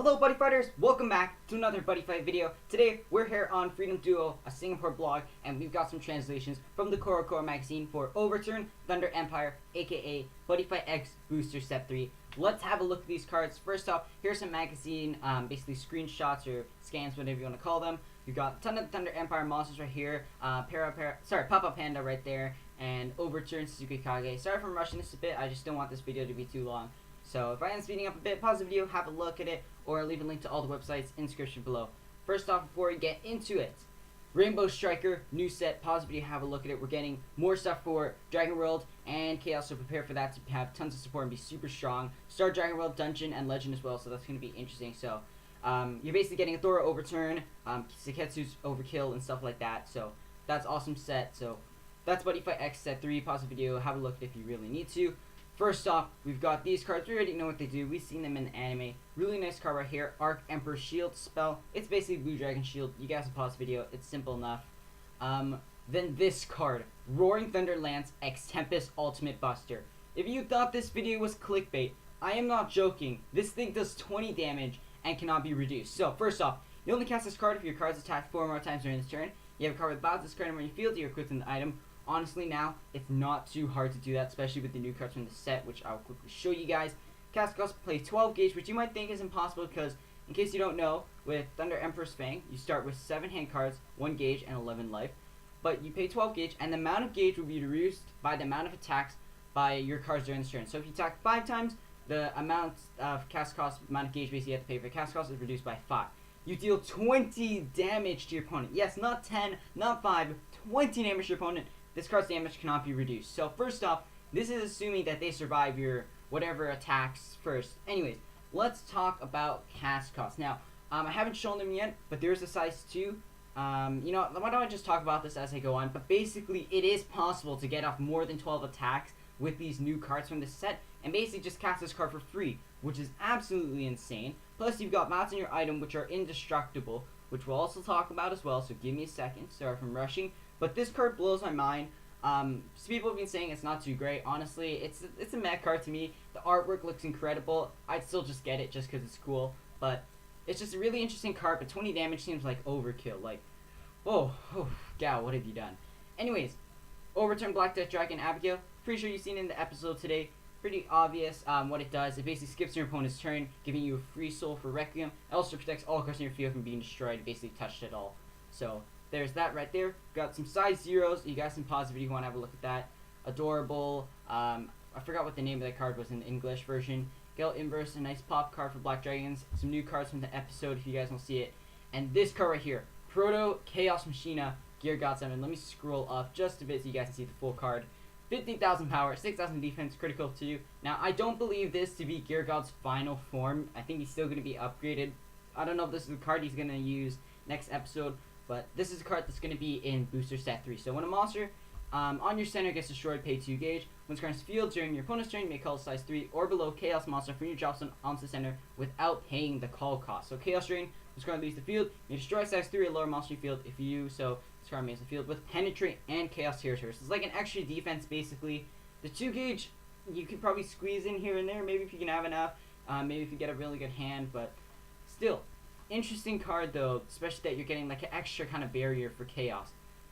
Hello Buddy Fighters, welcome back to another Buddy Fight video. Today we're here on Freedom Duo, a Singapore blog, and we've got some translations from the Core magazine for OverTurn, Thunder Empire, aka Buddyfight X Booster Set 3. Let's have a look at these cards. First off, here's some magazine, basically screenshots or scans, whatever you want to call them. We've got a ton of Thunder Empire monsters right here, Papa Panda right there, and OverTurn Suzuki Kage. Sorry if I'm rushing this a bit, I just don't want this video to be too long. So if I am speeding up a bit, pause the video, have a look at it, or leave a link to all the websites in the description below. First off, before we get into it, Rainbow Striker, new set, pause the video, have a look at it. We're getting more stuff for Dragon World and Chaos, so prepare for that to have tons of support and be super strong. Start Dragon World, Dungeon, and Legend as well, so that's going to be interesting. So you're basically getting a Thora Overturn, Seketsu's Overkill, and stuff like that. So that's awesome set. So that's Buddyfight X Set 3. Pause the video, have a look if you really need to. First off, we've got these cards. We already know what they do. We've seen them in the anime. Really nice card right here. Arc Emperor Shield spell. It's basically Blue Dragon Shield. You guys can pause the video. It's simple enough. Then this card. Roaring Thunder Lance X Tempest Ultimate Buster. If you thought this video was clickbait, I am not joking. This thing does 20 damage and cannot be reduced. So, first off, you only cast this card if your card's attacked 4 more times during this turn. You have a card with bounce this card on your field. You're equipped in the item. Honestly, now, it's not too hard to do that, especially with the new cards from the set, which I'll quickly show you guys. Cast cost play 12 gauge, which you might think is impossible because, in case you don't know, with Thunder Emperor's Fang, you start with 7 hand cards, 1 gauge, and 11 life. But you pay 12 gauge, and the amount of gauge will be reduced by the amount of attacks by your cards during this turn. So if you attack 5 times, the amount of cast cost, amount of gauge basically you have to pay for cast cost is reduced by 5. You deal 20 damage to your opponent. Yes, not 10, not 5, 20 damage to your opponent. This card's damage cannot be reduced. So first off, this is assuming that they survive your whatever attacks first. Anyways, let's talk about cast cost. Now, I haven't shown them yet, but there's a size 2. You know, why don't I just talk about this as I go on? But basically, it is possible to get off more than 12 attacks with these new cards from this set, and basically just cast this card for free, which is absolutely insane. Plus, you've got mounts in your item, which are indestructible, which we'll also talk about as well, so give me a second. Sorry if I'm rushing. But this card blows my mind. People have been saying it's not too great. Honestly, it's a meh card to me. The artwork looks incredible. I'd still just get it just because it's cool. But it's just a really interesting card, but 20 damage seems like overkill. Like, oh, gal, what have you done? Anyways, Overturn Black Death Dragon Abigail. Pretty sure you've seen it in the episode today. Pretty obvious what it does. It basically skips your opponent's turn, giving you a free soul for Requiem. It also protects all cards in your field from being destroyed, basically touched at all. So there's that right there. Got some size zeros. You guys can pause the video if you want to have a look at that. Adorable. I forgot what the name of that card was in the English version. Gale Inverse, a nice pop card for Black Dragons. Some new cards from the episode if you guys want to see it. And this card right here. Proto Chaos Machina Gear God 7. Let me scroll up just a bit so you guys can see the full card. 15,000 power, 6,000 defense, critical 2. Now, I don't believe this to be Gear God's final form. I think he's still going to be upgraded. I don't know if this is the card he's going to use next episode. But this is a card that's going to be in Booster Set 3. So when a monster on your center gets destroyed, pay 2 gauge. When it's current field during your opponent's turn, you may call a size 3 or below Chaos monster from your drop zone onto the center without paying the call cost. So Chaos Drain, when this card leaves the field, you destroy size 3 or lower monster in your field. If you so, this card remains in the field with Penetrate and Chaos Territory. So it's like an extra defense basically. The 2 gauge, you could probably squeeze in here and there, maybe if you can have enough. Maybe if you get a really good hand, but still. Interesting card though, especially that you're getting like an extra kind of barrier for chaos.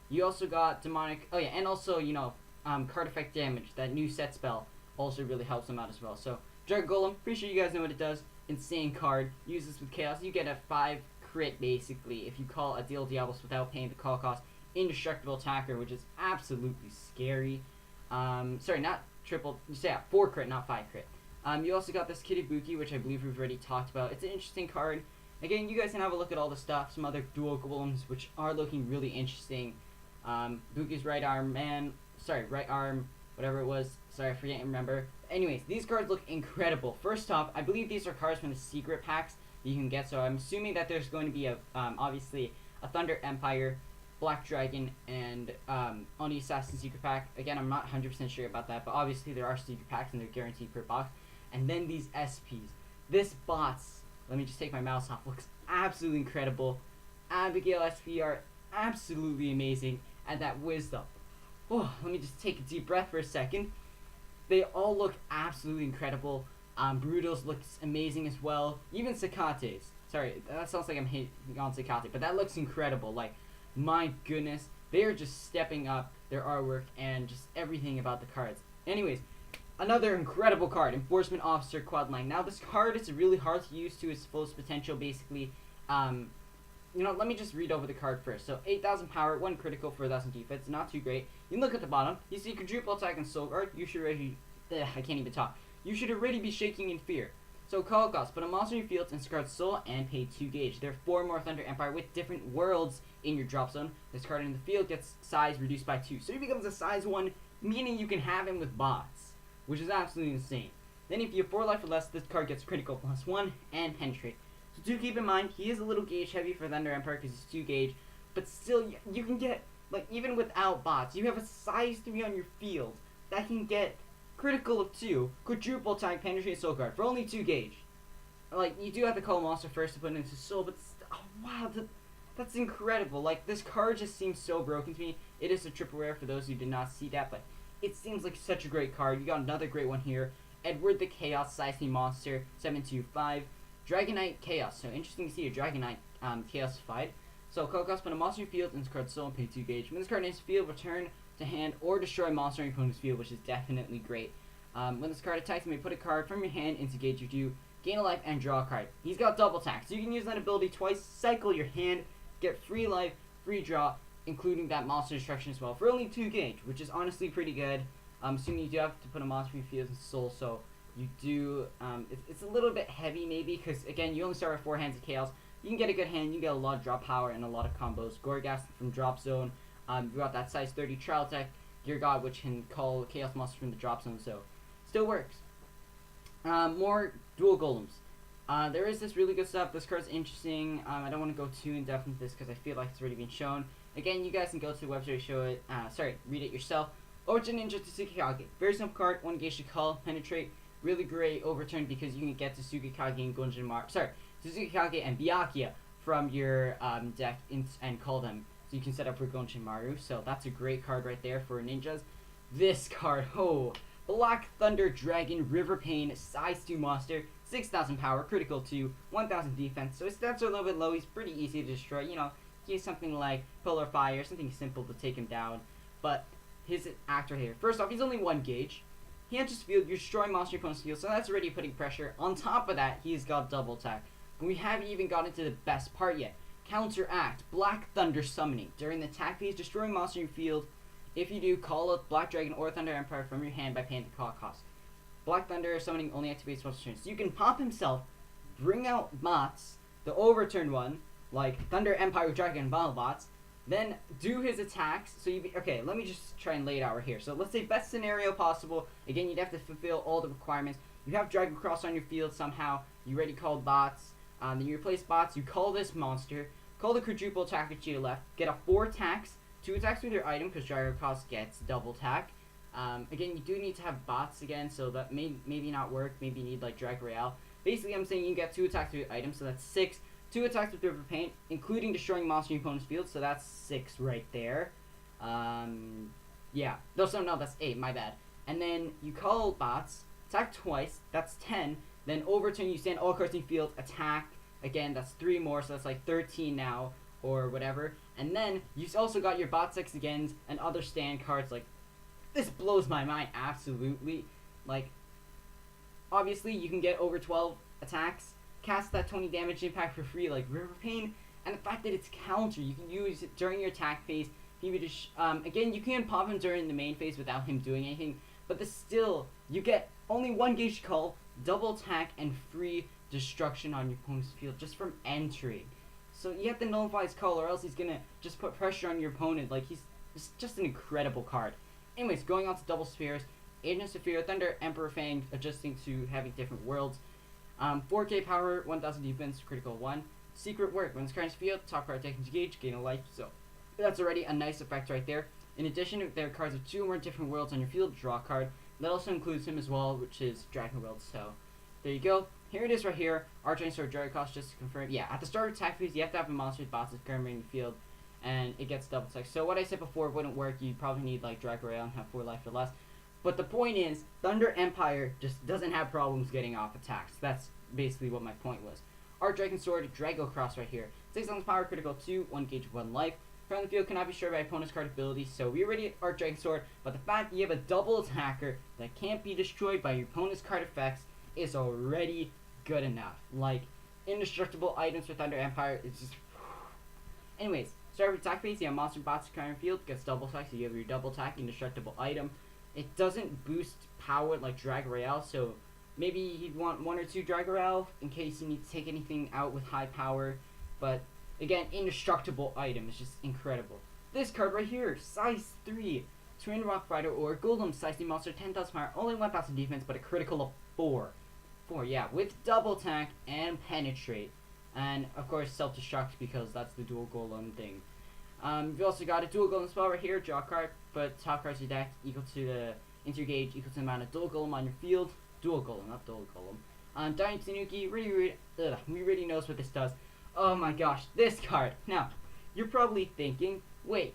You also got demonic, oh yeah, and also, you know, card effect damage. That new set spell also really helps them out as well. So Dragon Golem, pretty sure you guys know what it does. Insane card. Use this with chaos. You get a 5 crit basically if you call a Deal Diablos without paying the call cost. Indestructible attacker, which is absolutely scary. Sorry, not triple. You say 4 crit, not 5 crit. You also got this Kitabuki, which I believe we've already talked about. It's an interesting card. Again, you guys can have a look at all the stuff, some other dual golems, which are looking really interesting. Buki's right arm, whatever it was. Sorry, I can't remember. Anyways, these cards look incredible. First off, I believe these are cards from the secret packs that you can get, so I'm assuming that there's going to be a, obviously, a Thunder Empire, Black Dragon, and Oni Assassin secret pack. Again, I'm not 100% sure about that, but obviously there are secret packs and they're guaranteed per box. And then these SPs. This bots. Let me just take my mouse off. Looks absolutely incredible. Abigail SPR, absolutely amazing. And that wisdom. Oh, let me just take a deep breath for a second. They all look absolutely incredible. Brutals looks amazing as well. Even Cicates. Sorry, that sounds like I'm hating on Cicate, but that looks incredible. Like, my goodness, they are just stepping up their artwork and just everything about the cards. Anyways, another incredible card, Enforcement Officer Quadline. Now, this card is really hard to use to its fullest potential, basically. You know, let me just read over the card first. So, 8,000 power, 1 critical, 4,000 defense, not too great. You look at the bottom, you see quadruple attack and soul guard. You should already, I can't even talk. You should already be shaking in fear. So, call cost, put a monster in your field and discard soul and pay 2 gauge. There are 4 more Thunder Empire with different worlds in your drop zone. This card in the field gets size reduced by 2. So, he becomes a size 1, meaning you can have him with bots, which is absolutely insane. Then, if you have 4 life or less, this card gets critical +1 and penetrate. So do keep in mind, he is a little gauge heavy for Thunder Empire because he's 2 gauge, but still, you can get, like, even without bots, you have a size 3 on your field that can get critical of 2, quadruple attack, penetrate, soul guard for only 2 gauge. Like, you do have to call a monster first to put it into soul, but oh wow, that's incredible. Like, this card just seems so broken to me. It is a triple rare for those who did not see that, but it seems like such a great card. You got another great one here, Edward the Chaos, size 3 monster, 725. Dragonite Chaos. So interesting to see a Dragonite Chaos fight. So call cost, put a monster in your field and discard soul and pay 2 gauge. When this card enters field, return to hand or destroy a monster in your opponent's field, which is definitely great. When this card attacks, you may put a card from your hand into gauge you do, gain a life and draw a card. He's got double attack, so you can use that ability twice, cycle your hand, get free life, free draw, including that monster destruction as well, for only 2 gauge, which is honestly pretty good. Assuming you do have to put a monster in your field and soul, so you do, it's a little bit heavy maybe, because again, you only start with 4 hands of chaos. You can get a good hand, you can get a lot of drop power and a lot of combos. Gorgas from drop zone, you got that size 30 trial tech, Gear God, which can call chaos monsters from the drop zone, so still works. More dual golems. There is this really good stuff. This card's interesting. I don't want to go too in depth into this because I feel like it's already been shown. Again, you guys can go to the website to show it, read it yourself. Origin Ninja Tsukikage. Very simple card, 1 gauge to call, penetrate. Really great overturn because you can get Tsukikage and Tsukikage and Byakuya from your deck and call them. So you can set up for Gonchimaru. So that's a great card right there for ninjas. This card, Black Thunder Dragon River Pain, size 2 monster, 6,000 power, critical 2, 1,000 defense. So his stats are a little bit low. He's pretty easy to destroy. You know, use something like Polar Fire, something simple to take him down. But his act right here. First off, he's only 1 gauge. He enters field, you're destroying monster opponent's field, so that's already putting pressure. On top of that, he's got double attack. And we haven't even gotten to the best part yet. Counteract, Black Thunder Summoning. During the attack phase, destroying monster in your field. If you do, call a Black Dragon or Thunder Empire from your hand by paying the call cost. Black Thunder Summoning only activates once per turn. So you can pop himself, bring out bots, the overturned one, like Thunder Empire Dragon and Battle bots, then do his attacks. So okay, let me just try and lay it out right here. So let's say best scenario possible. Again, you'd have to fulfill all the requirements. You have Dragon Cross on your field somehow. You already called bots. Then you replace bots. You call this monster. Call the quadruple attacker to your left. Get a 4 attacks. 2 attacks with your item because Dragon Cross gets double attack. Again, you do need to have bots again, so that may maybe not work. Maybe you need like Drag Royale. Basically, I'm saying you get 2 attacks with your item, so that's 6. 2 attacks with River Paint, including destroying monster in your opponent's field, so that's 6 right there. Yeah. No, that's 8, my bad. And then you call bots, attack twice, that's 10. Then overturn, you stand all cards in your field, attack. Again, that's 3 more, so that's like 13 now, or whatever. And then you also got your bot 6 again and other stand cards. Like, this blows my mind, absolutely. Like, obviously, you can get over 12 attacks. Cast that 20 damage impact for free, like River Pain, and the fact that it's counter, you can use it during your attack phase. Again, you can pop him during the main phase without him doing anything, but still, you get only 1 gauge call, double attack, and free destruction on your opponent's field just from entering. So you have to nullify his call, or else he's gonna just put pressure on your opponent. Like, it's just an incredible card. Anyways, going on to double spheres, Agent Saphira, Thunder, Emperor Fang, adjusting to having different worlds. 4k power, 1000 defense, critical 1. Secret work, when this card's field, top card taken to gauge, gain a life. So that's already a nice effect right there. In addition, if there are cards of 2 or more different worlds on your field, draw a card. That also includes him as well, which is Dragon World. So there you go. Here it is right here. Archangel Sword Dragon cost, just to confirm. Yeah, at the start of attack phase, you have to have a monster with bots currently in your field, and it gets double attack. So what I said before wouldn't work. You'd probably need like Dragon Royale and have 4 life or less. But the point is, Thunder Empire just doesn't have problems getting off attacks. That's basically what my point was. Our Dragon Sword, Drago Cross right here. 6 on power, critical 2, 1 gauge, 1 life. From the field cannot be destroyed by opponent's card ability, so we already our Dragon Sword, but the fact that you have a double attacker that can't be destroyed by your opponent's card effects is already good enough. Like, indestructible items for Thunder Empire is just... Anyways, start with attack phase, you have monster bots current field, gets double attack, so you have your double attack, indestructible item. It doesn't boost power like Drag Royale, so maybe you'd want 1 or 2 Drag Royale in case you need to take anything out with high power, but again, indestructible item is just incredible. This card right here, size 3, Twin Rock Fighter or Golem, size 3 monster, 10,000 power, only 1,000 defense, but a critical of 4. 4, yeah, with double attack and penetrate. And of course, self-destruct because that's the dual Golem thing. You've also got a dual Golem spell right here, draw a card, but top cards of your deck equal to the into your gauge equal to the amount of dual Golem on your field. Dual Golem, not dual Golem. Dying Tanuki really knows what this does. Oh my gosh, this card. Now, you're probably thinking, wait,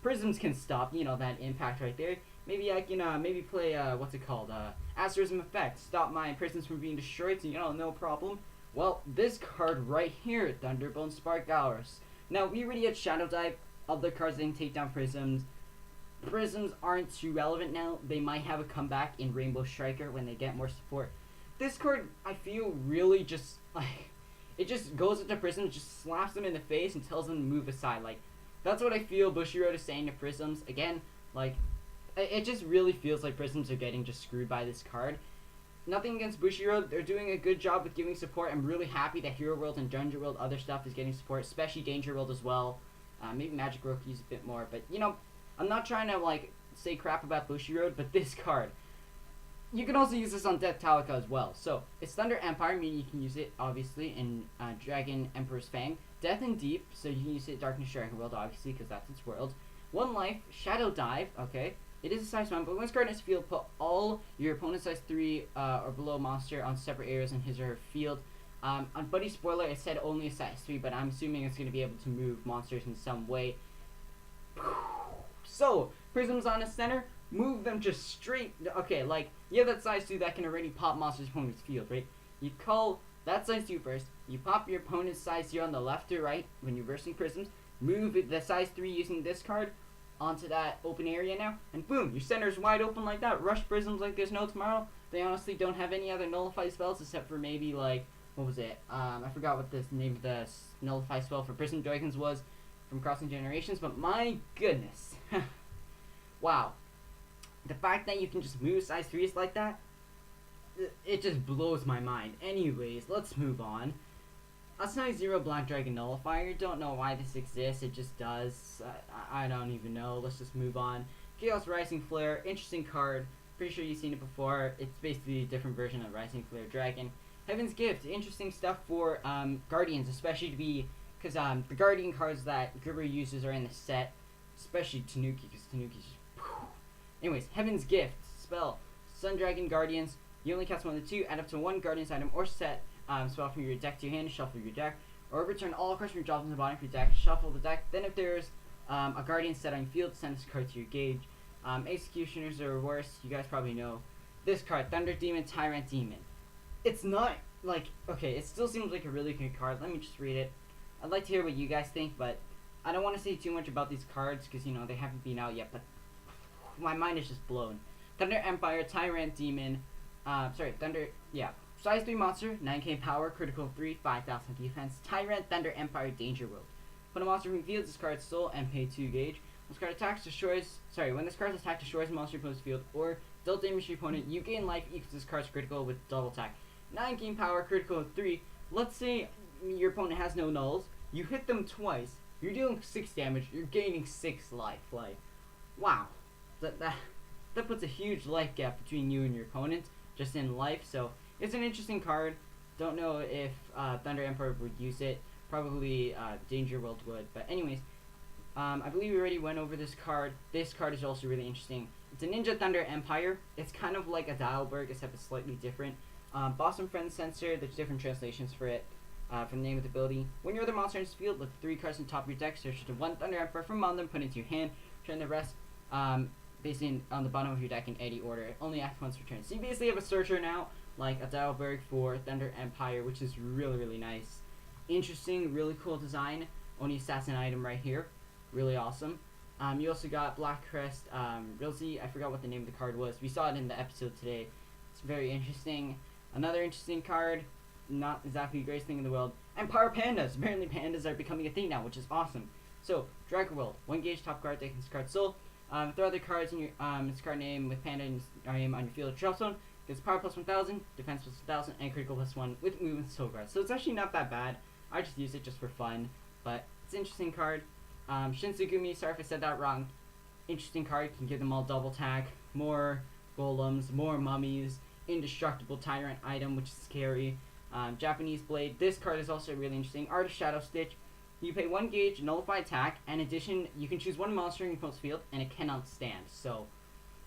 prisms can stop, you know, that impact right there. Maybe I can, maybe play, what's it called, Asterism Effect. Stop my prisms from being destroyed, so, you know, no problem. Well, this card right here, Thunderbolt Spark Hours. Now, we already had Shadow Dive. Other cards didn't take down prisms. Prisms aren't too relevant now. They might have a comeback in Rainbow Striker when they get more support. This card, I feel, really just, like... It just goes into Prisms, just slaps them in the face and tells them to move aside. Like, that's what I feel Bushiroad is saying to Prisms. Again, like, it just really feels like Prisms are getting just screwed by this card. Nothing against Bushiroad. They're doing a good job with giving support. I'm really happy that Hero World and Dungeon World, other stuff, is getting support, especially Danger World as well. Maybe Magic World could use a bit more. But, you know, I'm not trying to, like, say crap about Bushiroad, but this card... You can also use this on Death Talika as well. So, it's Thunder Empire, meaning you can use it, obviously, in Dragon Emperor's Fang. Death and Deep, so you can use it in Darkness Dragon World, obviously, because that's its world. 1 life, Shadow Dive, okay. It is a size 1, but when this card in its field, put all your opponent's size 3 or below monster on separate areas in his or her field. On Buddy Spoiler, it said only a size 3, but I'm assuming it's going to be able to move monsters in some way. So, Prisms on the center, move them just straight. Okay, like, you have that size 2 that can already pop monsters' opponent's field, right? You call that size 2 first, you pop your opponent's size 0 on the left or right when you're versing Prisms, move the size 3 using this card onto that open area now, and boom, your center's wide open like that. Rush Prisms like there's no tomorrow. They honestly don't have any other nullify spells except for maybe, like, what was it? I forgot what the name of the nullify spell for Prism Dragons was from Crossing Generations, but my goodness. Wow. The fact that you can just move size 3s like that, it just blows my mind. Anyways, let's move on. A size 0 Black Dragon Nullifier. Don't know why this exists. It just does. I don't even know. Let's just move on. Chaos Rising Flare. Interesting card. Pretty sure you've seen it before. It's basically a different version of Rising Flare Dragon. Heaven's Gift. Interesting stuff for Guardians, especially to be... Because the Guardian cards that Gribber uses are in the set. Especially Tanuki, because Tanuki's just... Anyways, Heaven's Gift. Spell. Sun Dragon Guardians. You only cast 1 of the 2. Add up to 1 Guardians item or set spell from your deck to your hand. Shuffle your deck. Or return all cards from your drop from the bottom of your deck. Shuffle the deck. Then if there's a Guardian set on your field, send this card to your gauge. Executioners are worse. You guys probably know. This card. Thunder Demon, Tyrant Demon. It's not like... Okay, it still seems like a really good card. Let me just read it. I'd like to hear what you guys think, but I don't want to say too much about these cards because, you know, they haven't been out yet, but my mind is just blown. Thunder Empire, Tyrant Demon, size 3 monster, 9k power, critical 3, 5,000 defense, Tyrant, Thunder Empire, Danger World. Put a monster from field, discard soul, and pay 2 gauge. When this card attacks, when this card's attack destroys a monster opponent's field, or dealt damage to your opponent, you gain life equals this card's critical with double attack. 9k power, critical 3. Let's say your opponent has no nulls, you hit them twice, you're dealing 6 damage, you're gaining 6 life. Like, wow. That puts a huge life gap between you and your opponent, just in life, so it's an interesting card. Don't know if Thunder Emperor would use it. Probably Danger World would. But anyways, I believe we already went over this card. This card is also really interesting. It's a Ninja Thunder Empire. It's kind of like a Dialberg, except it's slightly different. Boss and Friend Sensor, there's different translations for it. From the name of the ability. When your other monster in this field, look 3 cards on top of your deck, search to 1 Thunder Emperor from among them, put into your hand, turn the rest. basically on the bottom of your deck in any order. Only act once per turn. So you basically have a searcher now, like a Dialberg for Thunder Empire, which is really nice. Interesting, really cool design. Only assassin item right here. Really awesome. You also got Black Crest, Rilzy. I forgot what the name of the card was. We saw it in the episode today. It's very interesting. Another interesting card. Not exactly the greatest thing in the world. Empire Pandas. Apparently Pandas are becoming a thing now, which is awesome. So, Dragon World. 1 gauge, top card, deck, discard soul. Throw other cards in your discard name with Panda and name on your field of drop zone. Gets power plus 1000, defense plus 1000, and critical plus 1 with movement soul guard. So it's actually not that bad. I just use it just for fun, but it's an interesting card. Shinsegumi, sorry if I said that wrong. Interesting card, can give them all double tag, more golems, more mummies, indestructible tyrant item, which is scary. Japanese Blade, this card is also really interesting. Art of Shadow Stitch, you pay 1 gauge, nullify attack, and in addition, you can choose 1 monster in your opponent's field, and it cannot stand. So,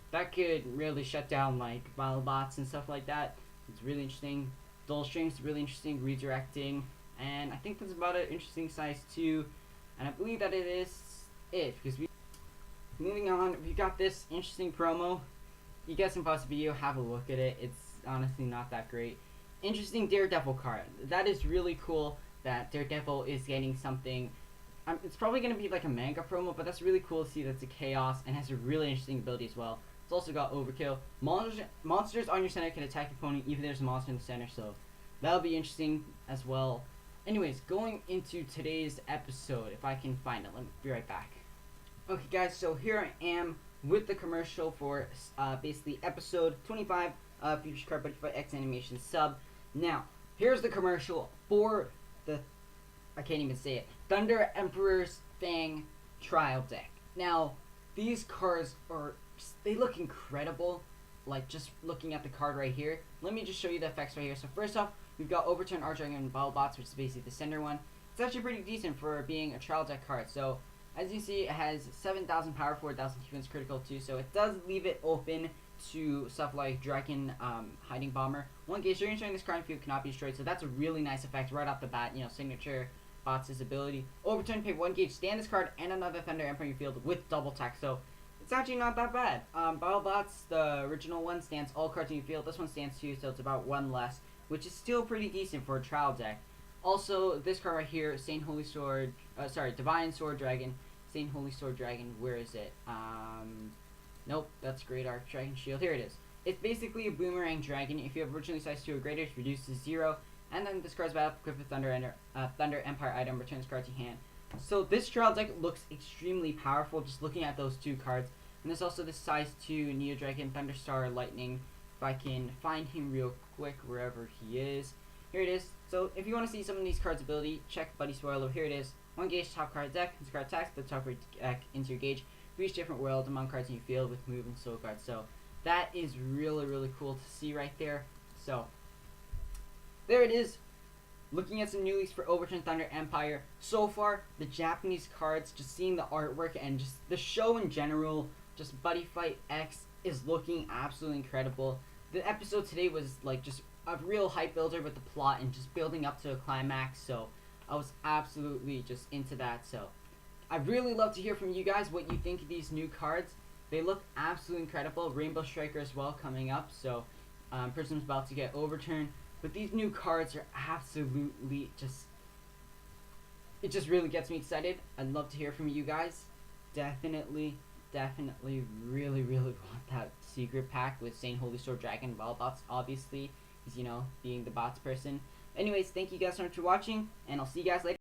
that could really shut down, like, BattleBots and stuff like that. It's really interesting. Dual Strings is really interesting, redirecting, and I think that's about an interesting size too. And I believe that it is it, because moving on, we got this interesting promo. You guys can pause the video, have a look at it. It's honestly not that great. Interesting Daredevil card. That is really cool that Daredevil is getting something. It's probably going to be like a manga promo, but that's really cool to see that's a chaos and has a really interesting ability as well. It's also got Overkill. Monsters on your center can attack your opponent even if there's a monster in the center, so that'll be interesting as well. Anyways, going into today's episode, if I can find it, let me be right back. Okay guys, so here I am with the commercial for basically episode 25 of Future Card Buddyfight X Animation Sub. Now, here's the commercial for the, I can't even say it, Thunder Emperor's Fang trial deck. Now, these cards are, they look incredible, like just looking at the card right here. Let me just show you the effects right here. So first off, we've got OverTurn, Archdragon, and BattleBots, which is basically the center one. It's actually pretty decent for being a trial deck card. So, as you see, it has 7,000 power, 4,000 defense, critical too. So it does leave it open to stuff like Dragon, Hiding Bomber. 1 gauge, during this card field cannot be destroyed. So that's a really nice effect right off the bat. You know, signature bots' ability. Overturn, pay 1 gauge, stand this card and another Thunder Emperor in your field with double attack. So it's actually not that bad. BattleBots, the original one, stands all cards in your field. This one stands 2, so it's about 1 less, which is still pretty decent for a trial deck. Also, this card right here, Saint Holy Sword, Divine Sword Dragon, Saint Holy Sword Dragon, where is it? Nope, that's Great Arc Dragon Shield, here it is. It's basically a boomerang dragon. If you have originally size 2 or greater, it's reduced to 0, and then this card's battle equipped with Thunder Empire item, returns card to hand. So this trial deck looks extremely powerful just looking at those 2 cards. And there's also this size 2 Neo Dragon, Thunderstar, Lightning. If I can find him real quick wherever he is. Here it is. So if you want to see some of these cards' ability, check Buddy Spoiler. Here it is. 1 gauge, top card deck. This card attacks, put the top card deck into your gauge. For each different world among cards in your field with move and soul cards. So that is really cool to see right there. So there it is. Looking at some new leaks for Overturn Thunder Empire. So far, the Japanese cards, just seeing the artwork and just the show in general, just Buddyfight X is looking absolutely incredible. The episode today was like just a real hype builder with the plot and just building up to a climax, so I was absolutely just into that. So I'd really love to hear from you guys what you think of these new cards. They look absolutely incredible. Rainbow Striker as well coming up, so person's about to get Overturn. But these new cards are absolutely just, it just really gets me excited. I'd love to hear from you guys. Definitely really want that secret pack with Saint Holy Sword Dragon, BattleBots, obviously, because, you know, being the bots person. Anyways, thank you guys so much for watching, and I'll see you guys later.